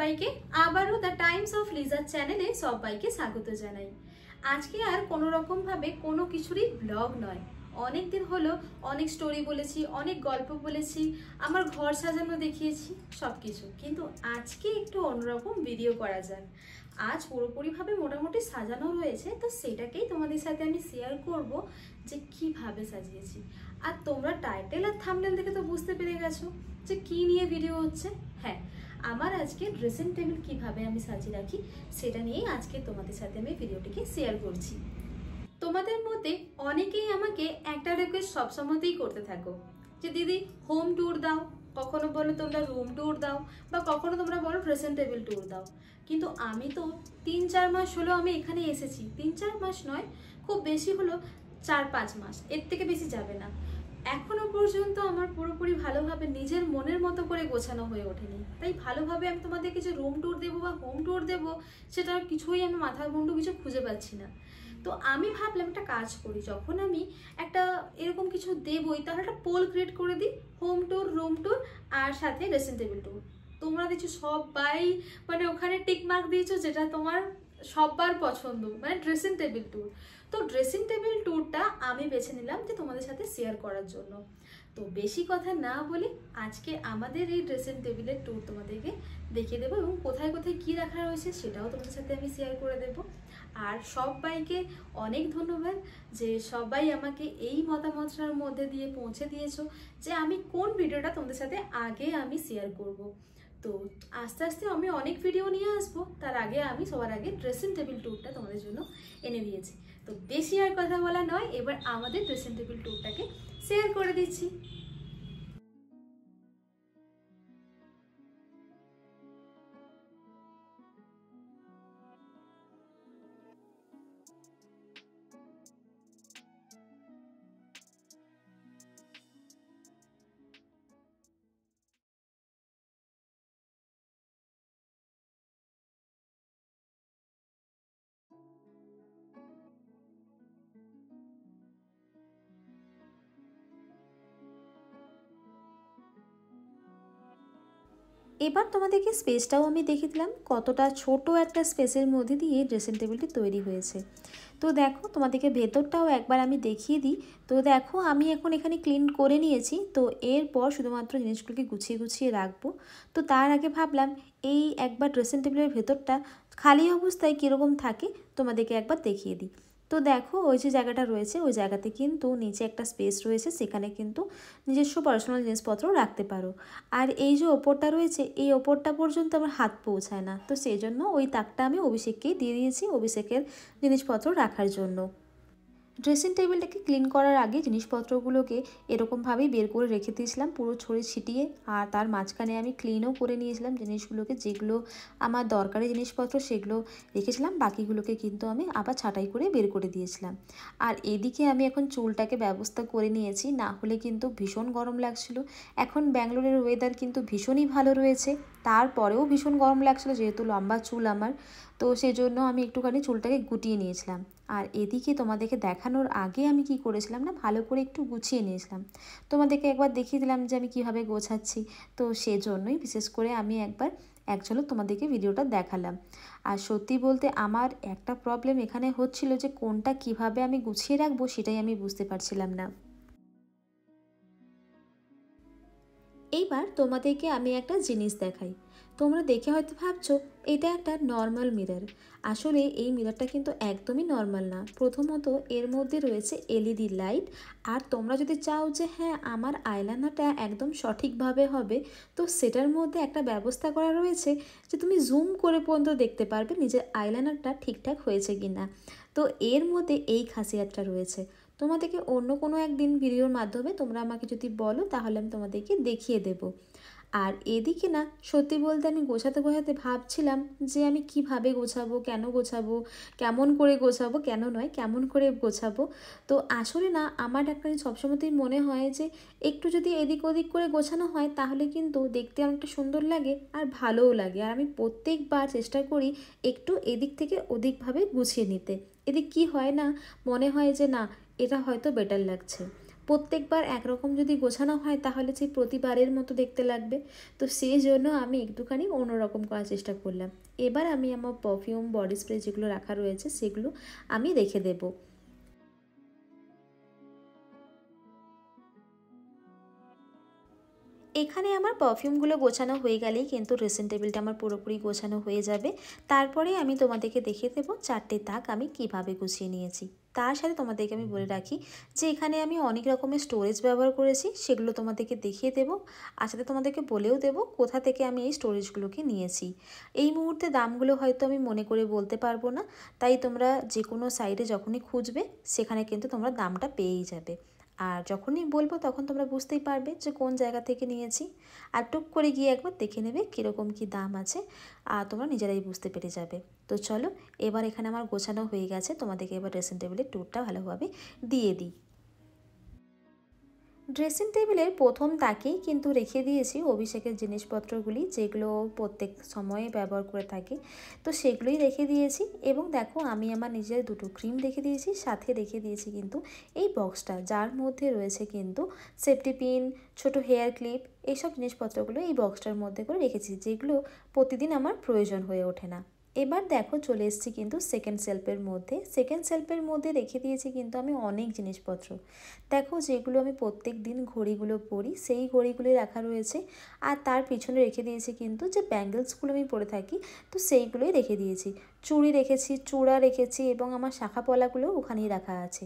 সবাইকে আবারও the Times of লিজার চ্যানেলে সবাইকে স্বাগত জানাই। আজকে আর কোনো রকম ভাবে কোনো কিছুরই ব্লগ নয়। অনেক দিন হলো অনেক স্টোরি বলেছি, অনেক গল্প বলেছি, আমার ঘর সাজানো দেখিয়েছি সবকিছু, কিন্তু আজকে একটু অন্যরকম ভিডিও করা যাক। আজ পুরোপুরিভাবে মোটামুটি সাজানো রয়েছে, তো সেটাকেই তোমাদের সাথে আমি শেয়ার করব যে কিভাবে সাজিয়েছি। আর তোমরা টাইটেল আর থাম্বনেল দেখে তো বুঝতে পেরে গেছো যে কি নিয়ে ভিডিও হচ্ছে। হ্যাঁ, আমার আজকে ড্রেসিং টেবিল কিভাবে আমি সাজিয়ে রাখি সেটা নিয়েই আজকে তোমাদের সাথে আমি ভিডিওটিকে শেয়ার করছি। তোমাদের মধ্যে অনেকেই আমাকে একটা রিকোয়েস্ট সবসময়তেই করতে থাকো যে দিদি হোম ট্যুর দাও, কখনো বলো তোমরা রুম ট্যুর দাও, বা কখনো তোমরা বলো ড্রেসিং টেবিল ট্যুর দাও। কিন্তু আমি তো 3-4 মাস হলো আমি এখানে এসেছি, 3-4 মাস নয়, খুব বেশি হলো 4-5 মাস, এর থেকে বেশি যাবে না। এখনো পর্যন্ত আমার পুরোপুরি ভালোভাবে নিজের মনের মতো করে গোছানো হয়ে ওঠেনি। তাই ভালোভাবে আমি তোমাদেরকে যে রুম ট্যুর দেবো বা হোম ট্যুর দেবো সেটা কিছুই আমি মাথার মুন্ডু কিছু খুঁজে পাচ্ছি না। তো আমি ভাবলাম একটা কাজ করি, যখন আমি একটা এরকম কিছু দেবই তাহলে একটা পোল ক্রিয়েট করে দিই, হোম ট্যুর, রুম ট্যুর আর সাথে ড্রেসিং টেবিল ট্যুর। তোমরা দেখছো সবাই মানে ওখানে টিক মার্ক দিয়েছো যেটা তোমার সবার পছন্দ, মানে ড্রেসিং টেবিল ট্যুর। তো ড্রেসিং টেবিল ট্যুরটা আমি বেছে নিলাম যে তোমাদের সাথে শেয়ার করার জন্য। তো বেশি কথা না বলে আজকে আমাদের এই ড্রেসিং টেবিলের ট্যুর তোমাদেরকে দেখিয়ে দেবো, এবং কোথায় কোথায় কী রাখা রয়েছে সেটাও তোমাদের সাথে আমি শেয়ার করে দেবো। আর সবাইকে অনেক ধন্যবাদ যে সবাই আমাকে এই মতামতটার মধ্যে দিয়ে পৌঁছে দিয়েছো যে আমি কোন ভিডিওটা তোমাদের সাথে আগে আমি শেয়ার করব। তো আস্তে আস্তে আমি অনেক ভিডিও নিয়ে আসবো, তার আগে আমি সবার আগে ড্রেসিং টেবিল ট্যুরটা তোমাদের জন্য এনে দিয়েছি। তো বেশি আর কথা বলা নয়, এবার আমাদের ড্রেসিং টেবিল ট্যুরটাকে শেয়ার করে দিচ্ছি। এবার তোমাদেরকে স্পেসটাও আমি দেখিয়ে দিলাম, কতটা ছোট একটা স্পেসের মধ্যে দিয়ে ড্রেসিং টেবিলটি তৈরি হয়েছে। তো দেখো তোমাদেরকে ভেতরটাও একবার আমি দেখিয়ে দিই। তো দেখো আমি এখন এখানে ক্লিন করে নিয়েছি, তো এরপর শুধুমাত্র জিনিসগুলোকে গুছিয়ে গুছিয়ে রাখবো। তো তার আগে ভাবলাম এই একবার ড্রেসিং টেবিলের ভেতরটা খালি অবস্থায় কীরকম থাকে তোমাদেরকে একবার দেখিয়ে দিই। তো দেখো ওই যে জায়গাটা রয়েছে ওই জায়গাতে কিন্তু নিচে একটা স্পেস রয়েছে, সেখানে কিন্তু নিজস্ব পার্সোনাল জিনিসপত্র রাখতে পারো। আর এই যে ওপরটা রয়েছে এই ওপরটা পর্যন্ত আমার হাত পৌঁছায় না, তো সেই জন্য ওই তাকটা আমি অভিষেককেই দিয়ে দিয়েছি অভিষেকের জিনিসপত্র রাখার জন্য। ড্রেসিং টেবিলটাকে ক্লিন করার আগে জিনিসপত্রগুলোকে এরকমভাবেই বের করে রেখে দিয়েছিলাম পুরো ছড়িয়ে ছিটিয়ে, আর তার মাঝখানে আমি ক্লিনও করে নিয়েছিলাম জিনিসগুলোকে, যেগুলো আমার দরকারি জিনিসপত্র সেগুলো রেখেছিলাম, বাকিগুলোকে কিন্তু আমি আবার ছাঁটাই করে বের করে দিয়েছিলাম। আর এদিকে আমি এখন চুলটাকে ব্যবস্থা করে নিয়েছি, না হলে কিন্তু ভীষণ গরম লাগছিল। এখন ব্যাঙ্গালোরের ওয়েদার কিন্তু ভীষণই ভালো রয়েছে, তারপরেও ভীষণ গরম লাগছিলো যেহেতু লম্বা চুল আমার, তো সেই জন্য আমি একটুখানি চুলটাকে গুটিয়ে নিয়েছিলাম। আর এদিকে তোমাদেরকে দেখানোর আগে আমি কি করেছিলাম না, ভালো করে একটু গুছিয়ে নিয়েছিলাম, তোমাদেরকে একবার দেখিয়ে দিলাম যে আমি কিভাবে গোছাচ্ছি। তো সেজন্যই বিশেষ করে আমি একবার এক ঝলক তোমাদেরকে ভিডিওটা দেখালাম। আর সত্যি বলতে আমার একটা প্রবলেম এখানে হচ্ছিল যে কোনটা কিভাবে আমি গুছিয়ে রাখবো সেটাই আমি বুঝতে পারছিলাম না। এইবার তোমাদেরকে আমি একটা জিনিস দেখাই, তোমরা দেখে হয়তো ভাবছো এটা একটা নর্মাল মিরর। আসলে এই মিররটা কিন্তু একদমই নর্মাল না। প্রথমত এর মধ্যে রয়েছে এলইডি লাইট, আর তোমরা যদি চাও যে হ্যাঁ আমার আইলাইনারটা একদম সঠিকভাবে হবে, তো সেটার মধ্যে একটা ব্যবস্থা করা রয়েছে যে তুমি জুম করে পর্যন্ত দেখতে পারবে নিজের আইলাইনারটা ঠিকঠাক হয়েছে কি না। তো এর মধ্যে এই খাসিয়াতটা রয়েছে। তোমাদেরকে অন্য কোনো একদিন ভিডিওর মাধ্যমে তোমরা আমাকে যদি বলো তাহলে আমি তোমাদেরকে দেখিয়ে দেব। আর এদিকে না সত্যি বলতে আমি গোছাতে গোছাতে ভাবছিলাম যে আমি কিভাবে গোছাবো, কেন গোছাবো, কেমন করে গোছাবো, কেন নয় কেমন করে গোছাবো। তো আসলে না আমার একটা সবসময়তেই মনে হয় যে একটু যদি এদিক ওদিক করে গোছানো হয় তাহলে কিন্তু দেখতে অনেকটা সুন্দর লাগে আর ভালোও লাগে। আর আমি প্রত্যেকবার চেষ্টা করি একটু এদিক থেকে ওদিকভাবে গুছিয়ে নিতে। এদিক কি হয় না, মনে হয় যে না এটা হয়তো বেটার লাগছে। প্রত্যেকবার একরকম যদি গোছানো হয় তাহলে সেই প্রতিবারের মতো দেখতে লাগবে। তো সেই জন্য আমি একটুখানি অন্যরকম করার চেষ্টা করলাম। এবার আমি আমার পারফিউম, বডি স্প্রে যেগুলো রাখা রয়েছে সেগুলো আমি রেখে দেবো। এখানে আমার পারফিউমগুলো গোছানো হয়ে গেলেই কিন্তু ড্রেসিং টেবিলটা আমার পুরোপুরি গোছানো হয়ে যাবে। তারপরে আমি তোমাদেরকে দেখিয়ে দেবো 4টে তাক আমি কিভাবে গুছিয়ে নিয়েছি। তার সাথে তোমাদেরকে আমি বলে রাখি যে এখানে আমি অনেক রকমের স্টোরেজ ব্যবহার করেছি, সেগুলো তোমাদেরকে দেখিয়ে দেবো। আর সাথে তোমাদেরকে বলেও দেবো কোথা থেকে আমি এই স্টোরেজগুলোকে নিয়েছি। এই মুহূর্তে দামগুলো হয়তো আমি মনে করে বলতে পারবো না, তাই তোমরা যে কোনো সাইটে যখনই খুঁজবে সেখানে কিন্তু তোমরা দামটা পেয়েই যাবে। আর যখনই বলবো তখন তোমরা বুঝতেই পারবে যে কোন জায়গা থেকে নিয়েছি। আর টুক করে গিয়ে একবার দেখে নেবে কীরকম কী দাম আছে, আর তোমরা নিজেরাই বুঝতে পেরে যাবে। তো চলো, এবার এখানে আমার গোছানো হয়ে গেছে, তোমাদেরকে এবার ড্রেসিং টেবিলের ট্যুরটা ভালোভাবে দিয়ে দিই। ড্রেসিং টেবিলের প্রথম তাকেই কিন্তু রেখে দিয়েছি অভিষেকের জিনিসপত্রগুলি, যেগুলো প্রত্যেক সময়ে ব্যবহার করে থাকি, তো সেগুলোই রেখে দিয়েছি। এবং দেখো আমি আমার নিজের 2টো ক্রিম রেখে দিয়েছি, সাথে রেখে দিয়েছি কিন্তু এই বক্সটা, যার মধ্যে রয়েছে কিন্তু সেফটি পিন, ছোট হেয়ার ক্লিপ, এইসব জিনিসপত্রগুলো এই বক্সটার মধ্যে করে রেখেছি, যেগুলো প্রতিদিন আমার প্রয়োজন হয়ে ওঠে না। এবার দেখো চলে এসেছি কিন্তু সেকেন্ড সেলফের মধ্যে রেখে দিয়েছি কিন্তু আমি অনেক জিনিসপত্র। দেখো যেগুলো আমি প্রত্যেক দিন ঘড়িগুলো পরি সেই ঘড়িগুলি রাখা রয়েছে। আর তার পিছনে রেখে দিয়েছি কিন্তু যে ব্যাঙ্গেলসগুলো আমি পরে থাকি, তো সেইগুলোই রেখে দিয়েছি। চুড়ি রেখেছি, চূড়া রেখেছি, এবং আমার শাখা পলাগুলো ওখানেই রাখা আছে।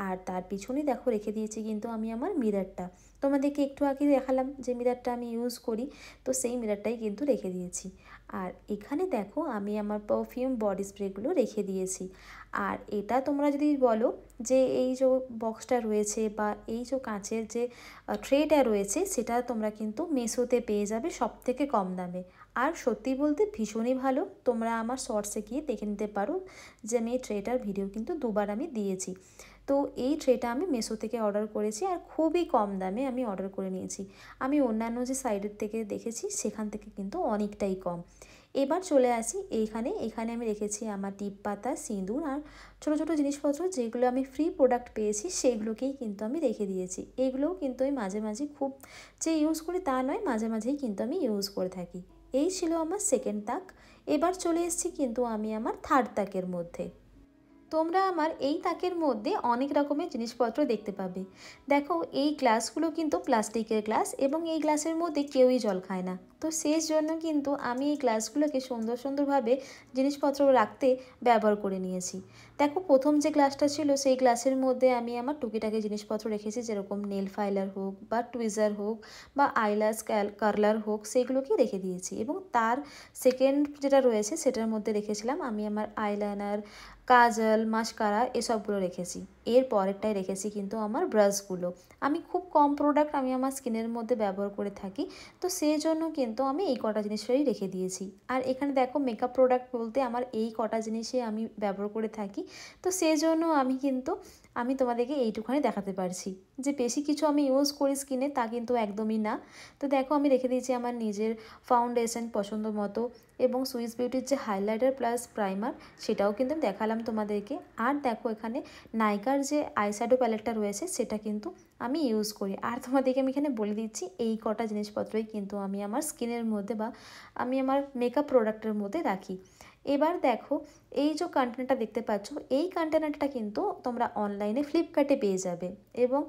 আর তার পিছনেই দেখো রেখে দিয়েছি কিন্তু আমি আমার মিররটা। তোমাদেরকে একটু আগে দেখালাম যে মিররটা আমি ইউজ করি, তো সেই মিররটাই কিন্তু রেখে দিয়েছি। আর এখানে দেখো আমি আমার পারফিউম, বডি স্প্রেগুলো রেখে দিয়েছি। আর এটা তোমরা যদি বলো যে এই যে বক্সটা রয়েছে বা এই যে কাঁচের যে ট্রেটা রয়েছে, সেটা তোমরা কিন্তু মেশোতে পেয়ে যাবে সবথেকে কম দামে। আর সত্যি বলতে ভীষণই ভালো, তোমরা আমার শর্টসে গিয়ে দেখে নিতে পারো যে আমি এই ট্রেটার ভিডিও কিন্তু 2বার আমি দিয়েছি। তো এই ট্রেটা আমি মেশো থেকে অর্ডার করেছি, আর খুবই কম দামে আমি অর্ডার করে নিয়েছি। আমি অন্যান্য যে সাইডের থেকে দেখেছি সেখান থেকে কিন্তু অনেকটাই কম। এবার চলে আসি এখানে আমি রেখেছি আমার টিপ পাতা, সিঁদুর আর ছোটো ছোটো জিনিসপত্র, যেগুলো আমি ফ্রি প্রোডাক্ট পেয়েছি সেইগুলোকেই কিন্তু আমি রেখে দিয়েছি। এগুলোও কিন্তু আমি মাঝে মাঝে খুব যে ইউজ করি তা নয়, মাঝে মাঝেই কিন্তু আমি ইউজ করে থাকি। এই ছিল আমার সেকেন্ড তাক। এবার চলে এসেছি কিন্তু আমি আমার থার্ড তাকের মধ্যে। তোমরা আমার এই তাকের মধ্যে অনেক রকমের জিনিসপত্র দেখতে পাবে। দেখো এই গ্লাসগুলো কিন্তু প্লাস্টিকের গ্লাস, এবং এই গ্লাসের মধ্যে কেউই জল খায় না, তো সেই জন্য কিন্তু আমি এই গ্লাসগুলোকে সুন্দরভাবে জিনিসপত্র রাখতে ব্যবহার করে নিয়েছি। দেখো প্রথম যে গ্লাসটা ছিল সেই গ্লাসের মধ্যে আমি আমার টুকিটাকি জিনিসপত্র রেখেছি, যেরকম নেল ফাইলার হোক বা টুইজার হোক বা আইল্যাশ কার্লার হোক, সেইগুলোকে রেখে দিয়েছি। এবং তার সেকেন্ড যেটা রয়েছে সেটার মধ্যে রেখেছিলাম আমি আমার আইলাইনার, কাজল, মাস্কারা এসবগুলো রেখেছি। এর পরেরটায় রেখেছি কিন্তু আমার ব্রাশগুলো। আমি খুব কম প্রোডাক্ট আমি আমার স্কিনের মধ্যে ব্যবহার করে থাকি, তো সেই জন্য কিন্তু আমি এই কটা জিনিসটাই রেখে দিয়েছি। আর এখানে দেখো মেকআপ প্রোডাক্ট বলতে আমার এই কটা জিনিসই আমি ব্যবহার করে থাকি, তো সেই জন্য আমি তোমাদেরকে এইটুখানি দেখাতে পারছি। যে বেশি কিছু আমি ইউজ করি স্কিনে তা কিন্তু একদমই না। তো দেখো আমি রেখে দিয়েছি আমার নিজের ফাউন্ডেশন পছন্দ মতো, এবং সুইস বিউটির যে হাইলাইটার প্লাস প্রাইমার সেটাও কিন্তু দেখালাম তোমাদেরকে। আর দেখো এখানে নাইকার যে আইশ্যাডো প্যালেটটা রয়েছে সেটা কিন্তু আমি ইউজ করি। আর তোমাদেরকে আমি এখানে বলে দিচ্ছি এই কটা জিনিসপত্রই কিন্তু আমি আমার স্কিনের মধ্যে বা আমি আমার মেকআপ প্রোডাক্টের মধ্যে রাখি। এবার দেখো এই যে কন্টেনারটা দেখতে পাচ্ছ, এই কন্টেনারটা কিন্তু তোমরা অনলাইনে ফ্লিপকার্টে পেয়ে যাবে, এবং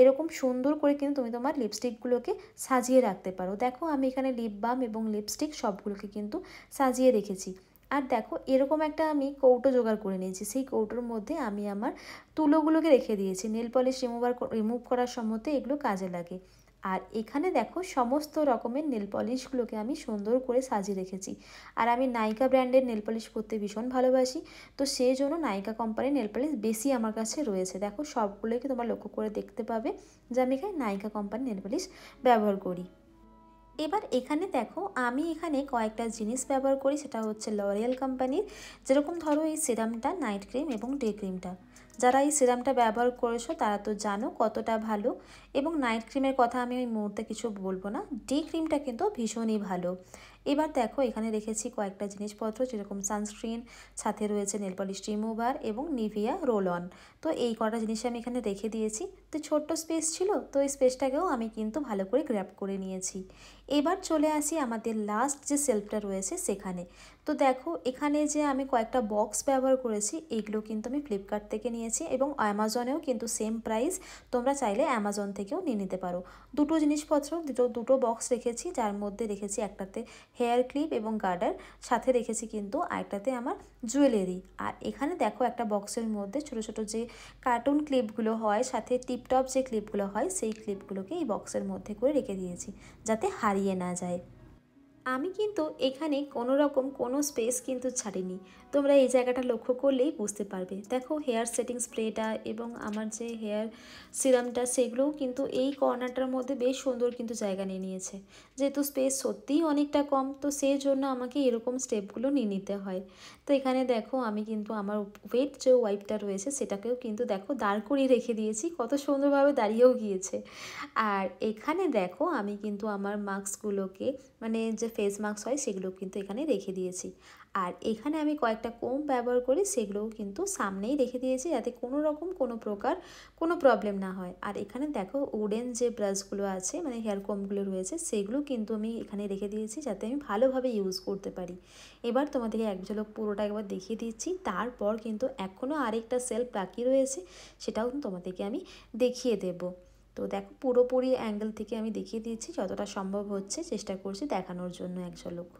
এরকম সুন্দর করে কিন্তু তুমি তোমার লিপস্টিকগুলোকে সাজিয়ে রাখতে পারো। দেখো আমি এখানে লিপ বাম এবং লিপস্টিক সবগুলোকে কিন্তু সাজিয়ে রেখেছি। আর দেখো এরকম একটা আমি কৌটো জোগাড় করে নিয়েছি, সেই কৌটোর মধ্যে আমি আমার তুলোগুলোকে রেখে দিয়েছি। নেল পলিশ রিমুভ করার সময়তে এগুলো কাজে লাগে। আর এখানে দেখো সমস্ত রকমের নেল পলিশগুলোকে আমি সুন্দর করে সাজিয়ে রেখেছি। আর আমি নাইকা ব্র্যান্ডের নেল পলিশ করতে ভীষণ ভালোবাসি, তো সেই জন্য নাইকা কোম্পানির নেল পলিশ বেশি আমার কাছে রয়েছে। দেখো সবগুলোকে তোমরা লক্ষ্য করে দেখতে পাবে যে আমি এখানে নাইকা কোম্পানির নেল পলিশ ব্যবহার করি। এবার এখানে দেখো আমি এখানে কয়েকটা জিনিস ব্যবহার করি, সেটা হচ্ছে লরিয়াল কোম্পানির। যেরকম ধরো এই সিরামটা, নাইট ক্রিম এবং ডে ক্রিমটা, যারা এই সিরামটা ব্যবহার করেছো তারা তো জানো কতটা ভালো, এবং নাইট ক্রিমের কথা আমি ওই মুহূর্তে কিছু বলবো না। ডে ক্রিমটা কিন্তু ভীষণই ভালো। এবার দেখো এখানে রেখেছি কয়েকটা জিনিসপত্র, যেরকম সানস্ক্রিন, সাথে রয়েছে নেল পলিশ রিমুভার এবং নিভিয়া রোল অন। তো এই কটা জিনিস আমি এখানে রেখে দিয়েছি। তো ছোট্ট স্পেস ছিল, তো এই স্পেসটাকেও আমি কিন্তু ভালো করে গ্র্যাব করে নিয়েছি। এবার চলে আসি আমাদের লাস্ট যে সেলফটা রয়েছে সেখানে। তো দেখো এখানে যে আমি কয়েকটা বক্স ব্যবহার করেছি, এইগুলো কিন্তু আমি ফ্লিপকার্ট থেকে নিয়েছি এবং অ্যামাজনেও কিন্তু সেম প্রাইস, তোমরা চাইলে অ্যামাজন থেকেও নিয়ে নিতে পারো। দুটো জিনিসপত্র, দুটো বক্স রেখেছি, যার মধ্যে রেখেছি একটাতে হেয়ার ক্লিপ এবং গার্ডার, সাথে রেখেছি কিন্তু আরেকটাতে আমার জুয়েলারি। আর এখানে দেখো একটা বক্সের মধ্যে ছোট ছোট যে কার্টুন ক্লিপগুলো হয়, সাথে টিপটপ যে ক্লিপগুলো হয়, সেই ক্লিপগুলোকে এই বক্সের মধ্যে করে রেখে দিয়েছি যাতে হারিয়ে না যায়। আমি কিন্তু এখানে কোনো রকম কোনো স্পেস কিন্তু ছাড়িনি, তোমরা এই জায়গাটা লক্ষ্য করলেই বুঝতে পারবে। দেখো হেয়ার সেটিং স্প্রেটা এবং আমার যে হেয়ার সিরামটা, সেগুলোও কিন্তু এই কর্নারটার মধ্যে বেশ সুন্দর কিন্তু জায়গা নিয়ে নিয়েছে। যেহেতু স্পেস সত্যিই অনেকটা কম, তো সেই জন্য আমাকে এরকম স্টেপগুলো নিয়ে নিতে হয়। তো এখানে দেখো আমি কিন্তু আমার ওয়েট যে ওয়াইপটা রয়েছে সেটাকেও কিন্তু দেখো দাঁড় করিয়ে রেখে দিয়েছি, কত সুন্দরভাবে দাঁড়িয়েও গিয়েছে। আর এখানে দেখো আমি কিন্তু আমার মাস্কগুলোকে, মানে যে ফেস মাস্ক হয়, সেগুলো কিন্তু এখানে রেখে দিয়েছি। আর এখানে আমি কয়েকটা কোম ব্যবহার করি, সেগুলোও কিন্তু সামনেই রেখে দিয়েছি যাতে কোনো রকম কোনো প্রকার কোনো প্রবলেম না হয়। আর এখানে দেখো উডেন যে ব্রাশগুলো আছে, মানে হেয়ার কোমগুলো রয়েছে, সেগুলো কিন্তু আমি এখানে রেখে দিয়েছি যাতে আমি ভালোভাবে ইউজ করতে পারি। এবার তোমাদেরকে এক ঝলক পুরোটা একবার দেখিয়ে দিচ্ছি। তারপর কিন্তু এখনও আরেকটা সেলফ বাকি রয়েছে, সেটাও তোমাদেরকে আমি দেখিয়ে দেবো। তো দেখো পুরোপুরি অ্যাঙ্গেল থেকে আমি দেখিয়ে দিয়েছি, যতটা সম্ভব হচ্ছে চেষ্টা করছি দেখানোর জন্য এক ঝলক।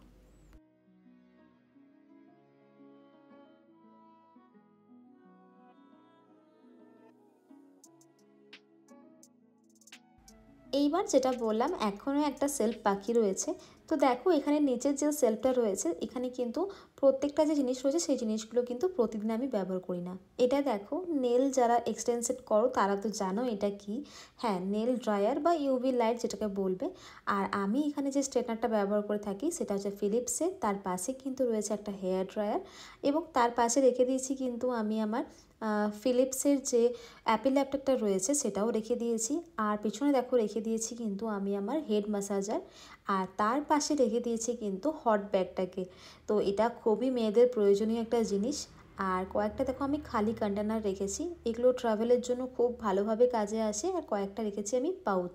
এইবার যেটা বললাম, এখনও একটা সেলফ বাকি রয়েছে। তো দেখো এখানে নিচের যে সেলফটা রয়েছে, এখানে কিন্তু প্রত্যেকটা যে জিনিস রয়েছে সেই জিনিসগুলো কিন্তু প্রতিদিন আমি ব্যবহার করি না। এটা দেখো নেল যারা এক্সটেনশন করো তারা তো জানো এটা কি, হ্যাঁ নেল ড্রায়ার বা ইউভি লাইট যেটাকে বলবে। আর আমি এখানে যে স্ট্রেটনারটা ব্যবহার করে থাকি সেটা হচ্ছে ফিলিপসের, তার পাশে কিন্তু রয়েছে একটা হেয়ার ড্রায়ার এবং তার পাশে রেখে দিয়েছি কিন্তু আমি আমার ফিলিপসের যে অ্যাপেল ল্যাপটপটা রয়েছে সেটাও রেখে দিয়েছি। আর পিছনে দেখো রেখে দিয়েছি কিন্তু আমি আমার হেড ম্যাসাজার, আর তার পাশে রেখে দিয়েছি কিন্তু হট ব্যাগটাকে। তো এটা খুবই মেয়েদের প্রয়োজনীয় একটা জিনিস। আর কয়েকটা দেখো আমি খালি কন্টেনার রেখেছি, এগুলো ট্রাভেলের জন্য খুব ভালোভাবে কাজে আসে। আর কয়েকটা রেখেছি আমি পাউচ।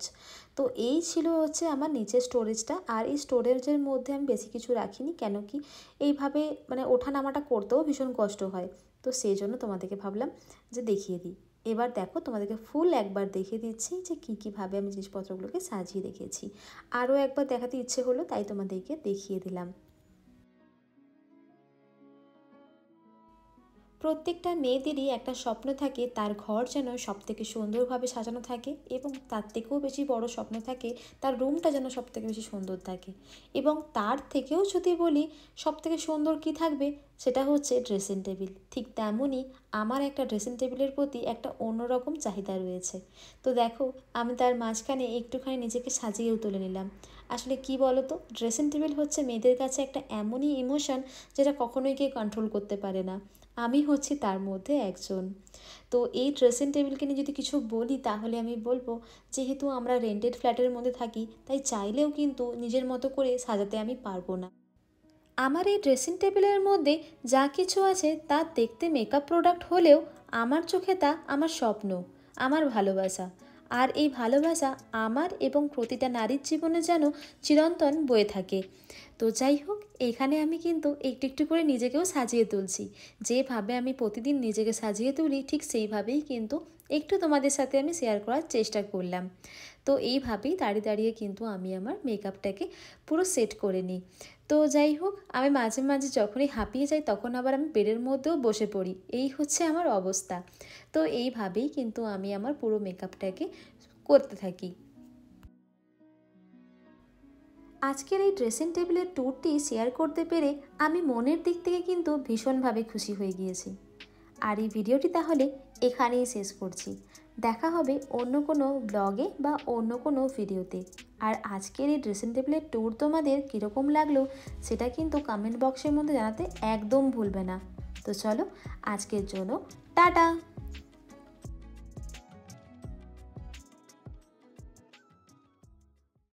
তো এই ছিল হচ্ছে আমার নিচের স্টোরেজটা। আর এই স্টোরেজের মধ্যে আমি বেশি কিছু রাখিনি, কেন কি এইভাবে মানে ওঠানামাটা করতেও ভীষণ কষ্ট হয়, তো সেই জন্য তোমাদেরকে ভাবলাম যে দেখিয়ে দিই। এবার দেখো তোমাদেরকে ফুল একবার দেখিয়ে দিচ্ছি যে কীভাবে আমি জিনিসপত্রগুলোকে সাজিয়ে রেখেছি। আরও একবার দেখাতে ইচ্ছে হলো, তাই তোমাদেরকে দেখিয়ে দিলাম। প্রত্যেকটা মেয়েদেরই একটা স্বপ্ন থাকে তার ঘর যেন সবথেকে সুন্দরভাবে সাজানো থাকে, এবং তার থেকেও বেশি বড় স্বপ্ন থাকে তার রুমটা যেন সবথেকে বেশি সুন্দর থাকে। এবং তার থেকেও যদি বলি সবথেকে সুন্দর কি থাকবে, সেটা হচ্ছে ড্রেসিং টেবিল। ঠিক তেমনই আমার একটা ড্রেসিং টেবিলের প্রতি একটা অন্যরকম চাহিদা রয়েছে। তো দেখো আমি তার মাঝখানে একটুখানি নিজেকে সাজিয়েও তুলে নিলাম। আসলে কি বলো তো, ড্রেসিং টেবিল হচ্ছে মেয়েদের কাছে একটা এমনই ইমোশন যেটা কখনোই কেউ কন্ট্রোল করতে পারে না। আমি হচ্ছি তার মধ্যে একজন। তো এই ড্রেসিং টেবিলকে নিয়ে যদি কিছু বলি তাহলে আমি বলবো, যেহেতু আমরা রেন্টেড ফ্ল্যাটের মধ্যে থাকি, তাই চাইলেও কিন্তু নিজের মতো করে সাজাতে আমি পারবো না। আমার এই ড্রেসিং টেবিলের মধ্যে যা কিছু আছে তা দেখতে মেকআপ প্রোডাক্ট হলেও আমার চোখে তা আমার স্বপ্ন, আমার ভালোবাসা। আর এই ভালোবাসা আমার এবং প্রতিটা নারীর জীবনে যেন চিরন্তন বয়ে থাকে। তো যাই হোক, এখানে আমি কিন্তু একটু একটু করে নিজেকেও সাজিয়ে তুলছি। যেভাবে আমি প্রতিদিন নিজেকে সাজিয়ে তুলি ঠিক সেইভাবেই কিন্তু একটু তোমাদের সাথে আমি শেয়ার করার চেষ্টা করলাম। তো এইভাবেই দাঁড়িয়ে দাঁড়িয়ে কিন্তু আমি আমার মেকআপটাকে পুরো সেট করে নিই। তো যাই হোক, আমি মাঝে মাঝে যখনই হাঁপিয়ে যাই তখন আবার আমি বেডের মধ্যেও বসে পড়ি, এই হচ্ছে আমার অবস্থা। তো এইভাবেই কিন্তু আমি আমার পুরো মেকআপটাকে করতে থাকি। আজকের এই ড্রেসিং টেবিলের ট্যুরটি শেয়ার করতে পেরে আমি মনের দিক থেকে কিন্তু ভীষণভাবে খুশি হয়ে গিয়েছি। আর এই ভিডিওটি তাহলে এখানেই শেষ করছি। দেখা হবে অন্য কোনো ব্লগে বা অন্য কোনো ভিডিওতে। আর আজকের এই ড্রেসিং টেবিলের ট্যুর তোমাদের কীরকম লাগলো সেটা কিন্তু কমেন্ট বক্সের মধ্যে জানাতে একদম ভুলবে না। তো চলো আজকের জন্য টাটা।